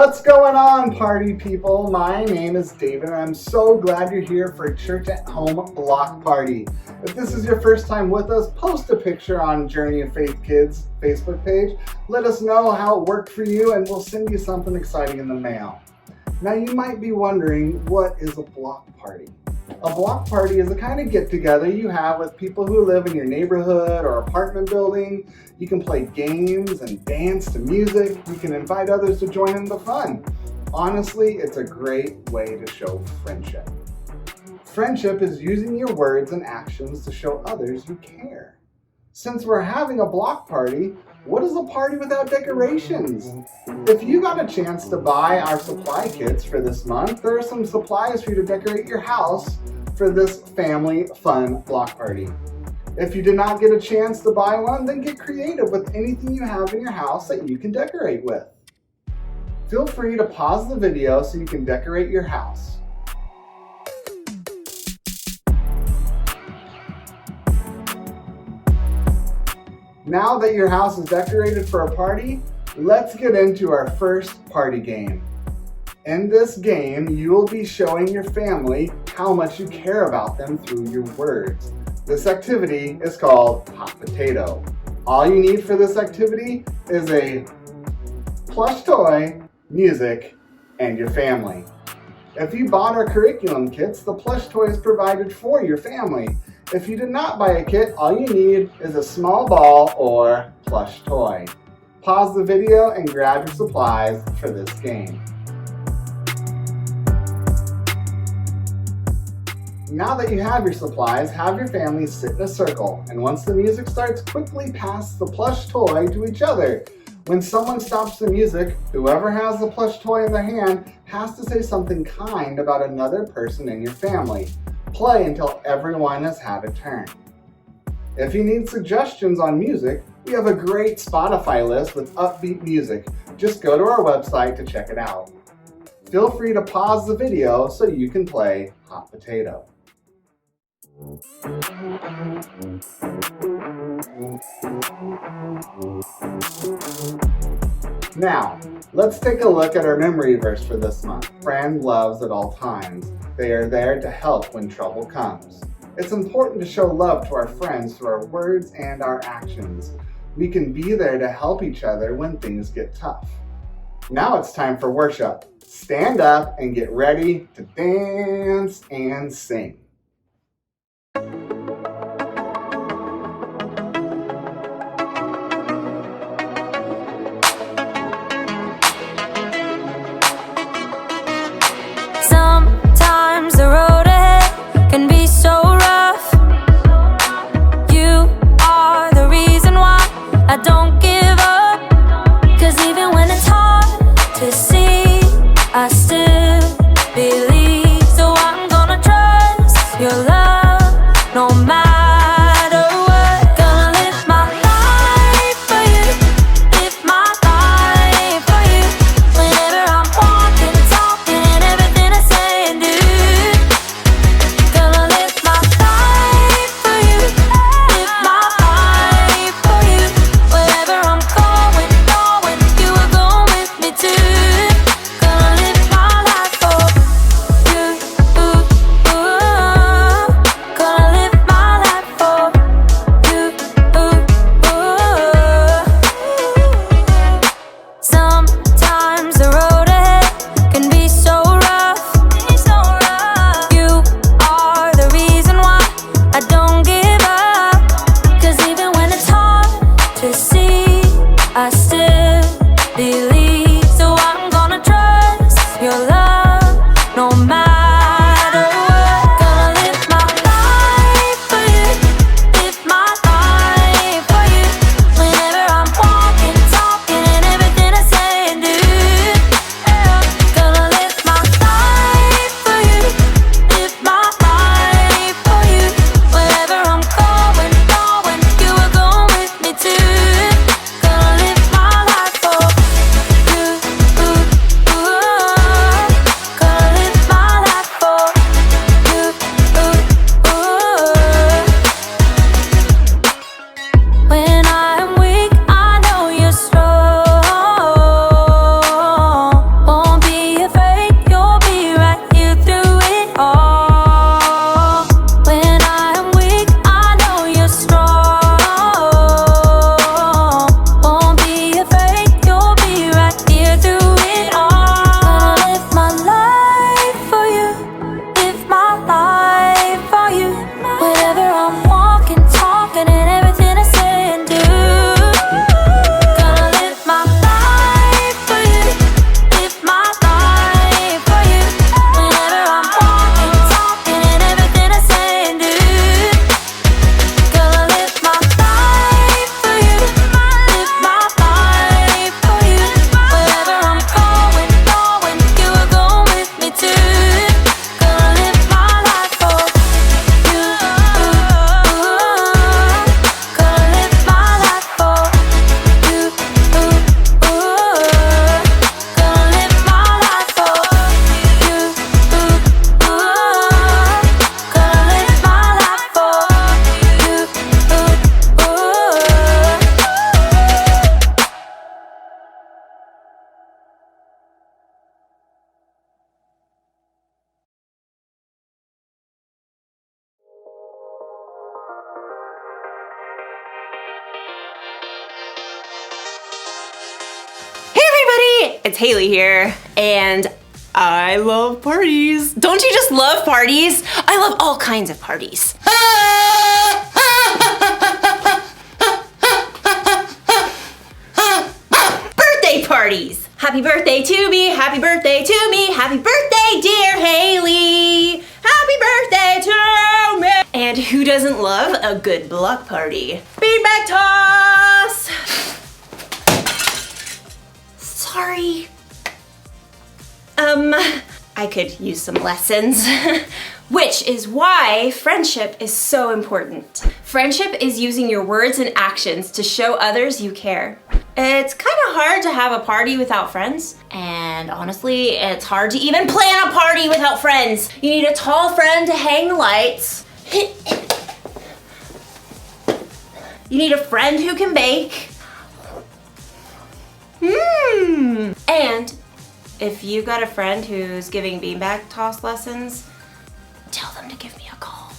What's going on, party people? My name is David and I'm so glad you're here for a Church at Home block party. If this is your first time with us, post a picture on Journey of Faith Kids Facebook page. Let us know how it worked for you and we'll send you something exciting in the mail. Now you might be wondering, what is a block party? A block party is the kind of get-together you have with people who live in your neighborhood or apartment building. You can play games and dance to music. You can invite others to join in the fun. Honestly, it's a great way to show friendship. Friendship is using your words and actions to show others you care. Since we're having a block party, what is a party without decorations? If you got a chance to buy our supply kits for this month, there are some supplies for you to decorate your house for this family fun block party. If you did not get a chance to buy one, then get creative with anything you have in your house that you can decorate with. Feel free to pause the video so you can decorate your house. Now that your house is decorated for a party, let's get into our first party game. In this game, you will be showing your family how much you care about them through your words. This activity is called Hot Potato. All you need for this activity is a plush toy, music, and your family. If you bought our curriculum kits, the plush toy is provided for your family. If you did not buy a kit, all you need is a small ball or plush toy. Pause the video and grab your supplies for this game. Now that you have your supplies, have your family sit in a circle, and once the music starts, quickly pass the plush toy to each other. When someone stops the music, whoever has the plush toy in their hand has to say something kind about another person in your family. Play until everyone has had a turn. If you need suggestions on music, we have a great Spotify list with upbeat music. Just go to our website to check it out. Feel free to pause the video so you can play Hot Potato. Now, let's take a look at our memory verse for this month. Friend loves at all times. They are there to help when trouble comes. It's important to show love to our friends through our words and our actions. We can be there to help each other when things get tough. Now it's time for worship. Stand up and get ready to dance and sing. Sometimes the road ahead can be so rough. You are the reason why I don't give up. 'Cause even when it's hard to see, I still believe. So I'm gonna trust your love no matter what. Gonna live my life for you, live my life for you. Whenever I'm walking, talking, everything I say and do. Gonna live my life for you, live my life for you. Wherever I'm going, you are going with me too. Gonna live my life for you. Gonna live my Hey everybody, it's Haley here, and I love parties. Don't you just love parties? I love all kinds of parties. Birthday parties! Happy birthday to me, happy birthday to me, happy birthday dear Haley! Happy birthday to me! And who doesn't love a good block party? Beanbag toss! Sorry. I could use some lessons. Which is why friendship is so important. Friendship is using your words and actions to show others you care. It's kind of hard to have a party without friends. And honestly, it's hard to even plan a party without friends. You need a tall friend to hang the lights. You need a friend who can bake. And if you got a friend who's giving beanbag toss lessons, tell them to give me a call.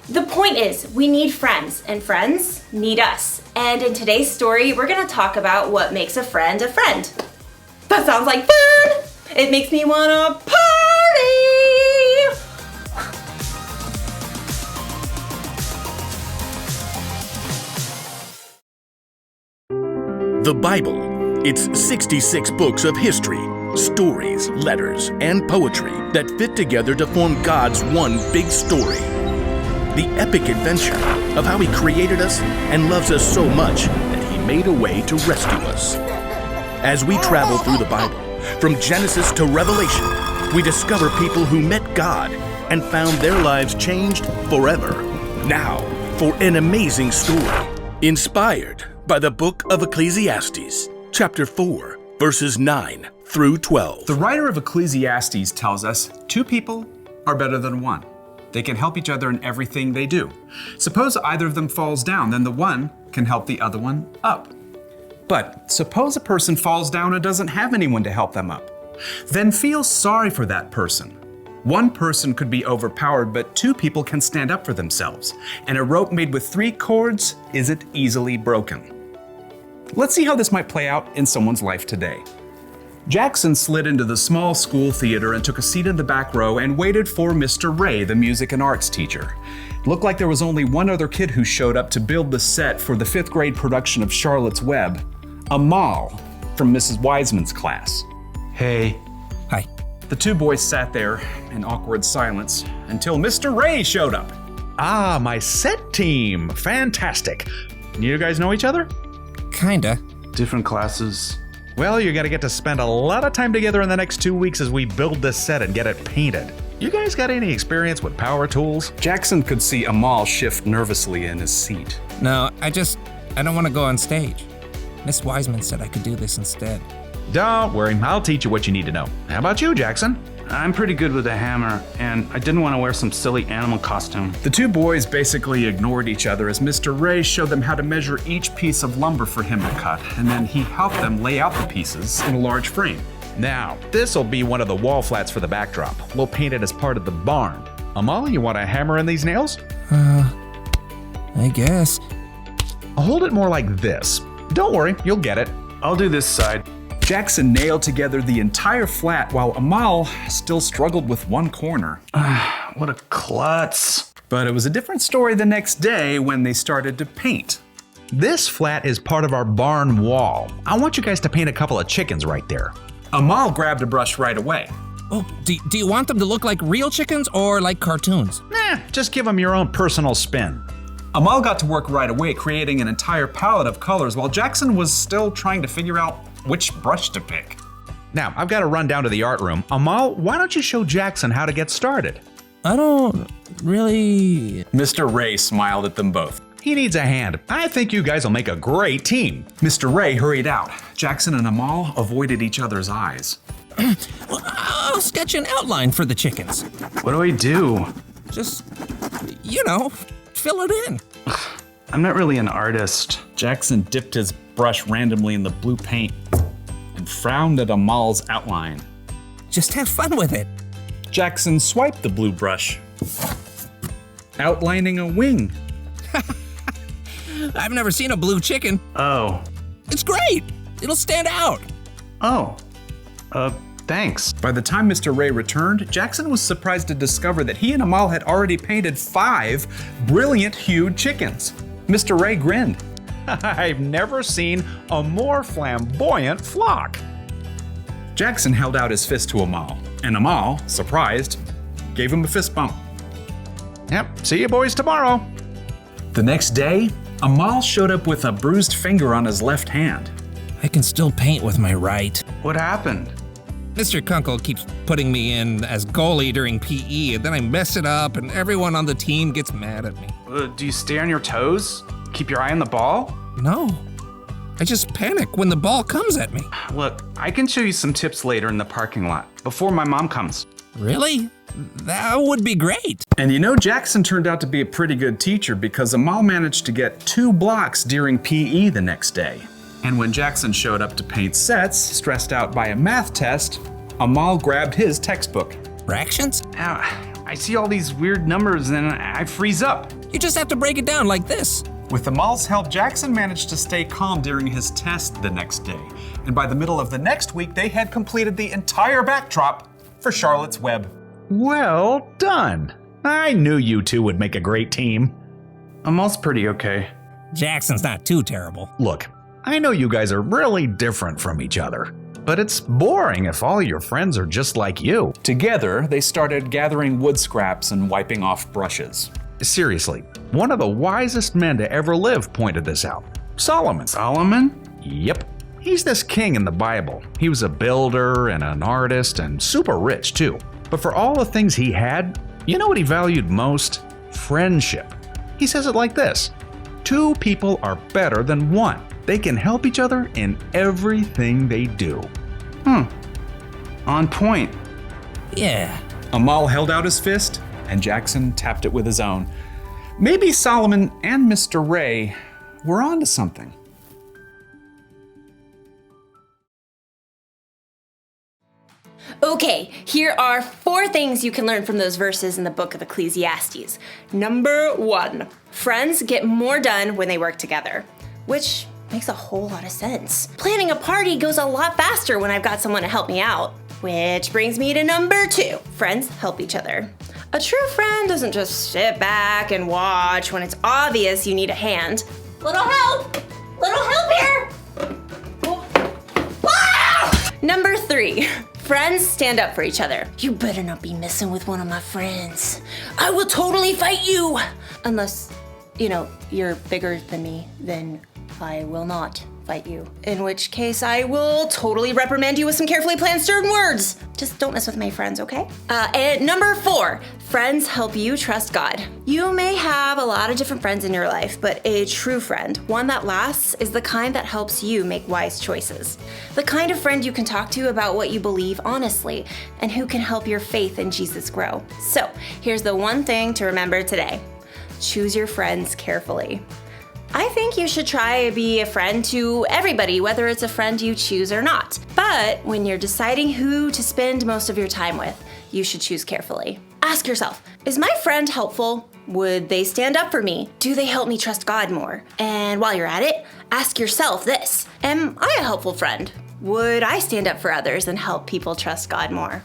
The point is, we need friends, and friends need us. And in today's story, we're gonna talk about what makes a friend a friend. That sounds like fun! It makes me wanna party! The Bible. It's 66 books of history, stories, letters, and poetry that fit together to form God's one big story. The epic adventure of how He created us and loves us so much that He made a way to rescue us. As we travel through the Bible, from Genesis to Revelation, we discover people who met God and found their lives changed forever. Now, for an amazing story, inspired by the book of Ecclesiastes, chapter 4, verses 9 through 12. The writer of Ecclesiastes tells us 2 people are better than 1. They can help each other in everything they do. Suppose either of them falls down, then the one can help the other one up. But suppose a person falls down and doesn't have anyone to help them up. Then feel sorry for that person. One person could be overpowered, but 2 people can stand up for themselves. And a rope made with 3 cords isn't easily broken. Let's see how this might play out in someone's life today. Jackson slid into the small school theater and took a seat in the back row and waited for Mr. Ray, the music and arts teacher. It looked like there was only one other kid who showed up to build the set for the 5th grade production of Charlotte's Web, Amal from Mrs. Wiseman's class. Hey. Hi. The 2 boys sat there in awkward silence until Mr. Ray showed up. Ah, my set team. Fantastic. You guys know each other? Kinda. Different classes. Well, you're gonna get to spend a lot of time together in the next 2 weeks as we build this set and get it painted. You guys got any experience with power tools? Jackson could see Amal shift nervously in his seat. No, I don't want to go on stage. Miss Wiseman said I could do this instead. Don't worry, I'll teach you what you need to know. How about you, Jackson? I'm pretty good with a hammer, and I didn't want to wear some silly animal costume. The 2 boys basically ignored each other as Mr. Ray showed them how to measure each piece of lumber for him to cut, and then he helped them lay out the pieces in a large frame. Now, this'll be one of the wall flats for the backdrop. We'll paint it as part of the barn. Amal, you want to hammer in these nails? I guess. Hold it more like this. Don't worry, you'll get it. I'll do this side. Jackson nailed together the entire flat while Amal still struggled with one corner. What a klutz. But it was a different story the next day when they started to paint. This flat is part of our barn wall. I want you guys to paint a couple of chickens right there. Amal grabbed a brush right away. Oh, do you want them to look like real chickens or like cartoons? Just give them your own personal spin. Amal got to work right away, creating an entire palette of colors while Jackson was still trying to figure out which brush to pick. Now, I've got to run down to the art room. Amal, why don't you show Jackson how to get started? I don't really... Mr. Ray smiled at them both. He needs a hand. I think you guys will make a great team. Mr. Ray hurried out. Jackson and Amal avoided each other's eyes. Well, I'll sketch an outline for the chickens. What do I do? Just, fill it in. I'm not really an artist. Jackson dipped his brush randomly in the blue paint and frowned at Amal's outline. Just have fun with it. Jackson swiped the blue brush outlining a wing. I've never seen a blue chicken. Oh. It's great. It'll stand out. Oh. Thanks. By the time Mr. Ray returned, Jackson was surprised to discover that he and Amal had already painted 5 brilliant hued chickens. Mr. Ray grinned. I've never seen a more flamboyant flock. Jackson held out his fist to Amal, and Amal, surprised, gave him a fist bump. Yep, see you boys tomorrow. The next day, Amal showed up with a bruised finger on his left hand. I can still paint with my right. What happened? Mr. Kunkel keeps putting me in as goalie during PE, and then I mess it up, and everyone on the team gets mad at me. Do you stay on your toes? Keep your eye on the ball? No. I just panic when the ball comes at me. Look, I can show you some tips later in the parking lot, before my mom comes. Really? That would be great. And you know, Jackson turned out to be a pretty good teacher because Amal managed to get 2 blocks during PE the next day. And when Jackson showed up to paint sets, stressed out by a math test, Amal grabbed his textbook. Fractions? I see all these weird numbers and I freeze up. You just have to break it down like this. With Amal's help, Jackson managed to stay calm during his test the next day. And by the middle of the next week, they had completed the entire backdrop for Charlotte's Web. Well done. I knew you two would make a great team. Amal's pretty okay. Jackson's not too terrible. Look, I know you guys are really different from each other, but it's boring if all your friends are just like you. Together, they started gathering wood scraps and wiping off brushes. Seriously, one of the wisest men to ever live pointed this out. Solomon. Solomon? Yep. He's this king in the Bible. He was a builder and an artist and super rich too. But for all the things he had, you know what he valued most? Friendship. He says it like this: 2 people are better than 1. They can help each other in everything they do. On point. Yeah. Amal held out his fist, and Jackson tapped it with his own. Maybe Solomon and Mr. Ray were onto something. Okay, here are 4 things you can learn from those verses in the book of Ecclesiastes. Number 1, friends get more done when they work together, which makes a whole lot of sense. Planning a party goes a lot faster when I've got someone to help me out. Which brings me to number 2, friends help each other. A true friend doesn't just sit back and watch when it's obvious you need a hand. Little help! Little help here! Ah! Number 3, friends stand up for each other. You better not be messing with one of my friends. I will totally fight you! Unless, you're bigger than me, then I will not fight you. In which case, I will totally reprimand you with some carefully planned stern words. Just don't mess with my friends, okay? And number 4, friends help you trust God. You may have a lot of different friends in your life, but a true friend, one that lasts, is the kind that helps you make wise choices. The kind of friend you can talk to about what you believe honestly, and who can help your faith in Jesus grow. So, here's the one thing to remember today. Choose your friends carefully. I think you should try to be a friend to everybody, whether it's a friend you choose or not. But when you're deciding who to spend most of your time with, you should choose carefully. Ask yourself, is my friend helpful? Would they stand up for me? Do they help me trust God more? And while you're at it, ask yourself this: am I a helpful friend? Would I stand up for others and help people trust God more?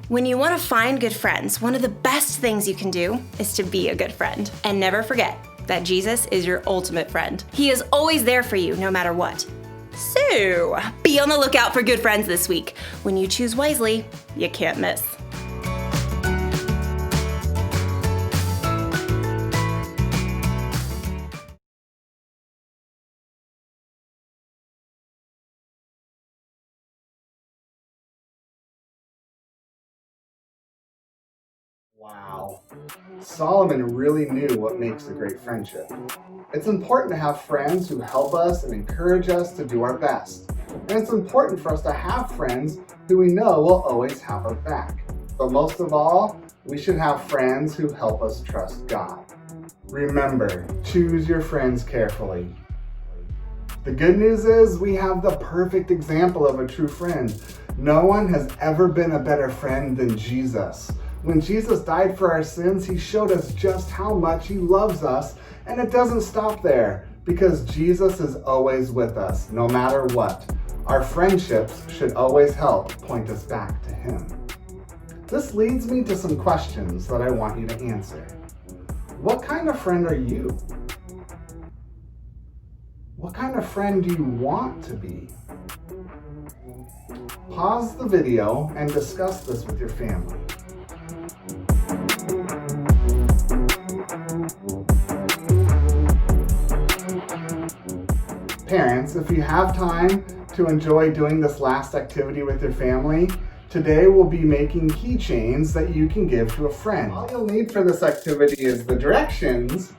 When you want to find good friends, one of the best things you can do is to be a good friend. And never forget that Jesus is your ultimate friend. He is always there for you, no matter what. So, be on the lookout for good friends this week. When you choose wisely, you can't miss. Wow. Solomon really knew what makes a great friendship. It's important to have friends who help us and encourage us to do our best. And it's important for us to have friends who we know will always have our back. But most of all, we should have friends who help us trust God. Remember, choose your friends carefully. The good news is we have the perfect example of a true friend. No one has ever been a better friend than Jesus. When Jesus died for our sins, he showed us just how much he loves us, and it doesn't stop there, because Jesus is always with us, no matter what. Our friendships should always help point us back to him. This leads me to some questions that I want you to answer. What kind of friend are you? What kind of friend do you want to be? Pause the video and discuss this with your family. Parents, if you have time to enjoy doing this last activity with your family, today we'll be making keychains that you can give to a friend. All you'll need for this activity is the directions,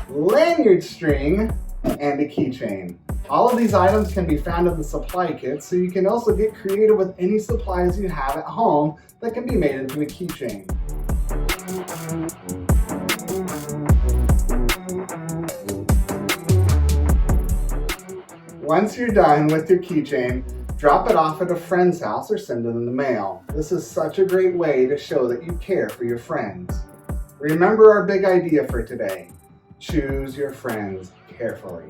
lanyard string, and a keychain. All of these items can be found in the supply kit, so you can also get creative with any supplies you have at home that can be made into a keychain. Once you're done with your keychain, drop it off at a friend's house or send it in the mail. This is such a great way to show that you care for your friends. Remember our big idea for today: choose your friends carefully.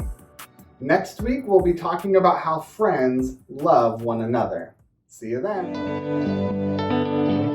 Next week, we'll be talking about how friends love one another. See you then.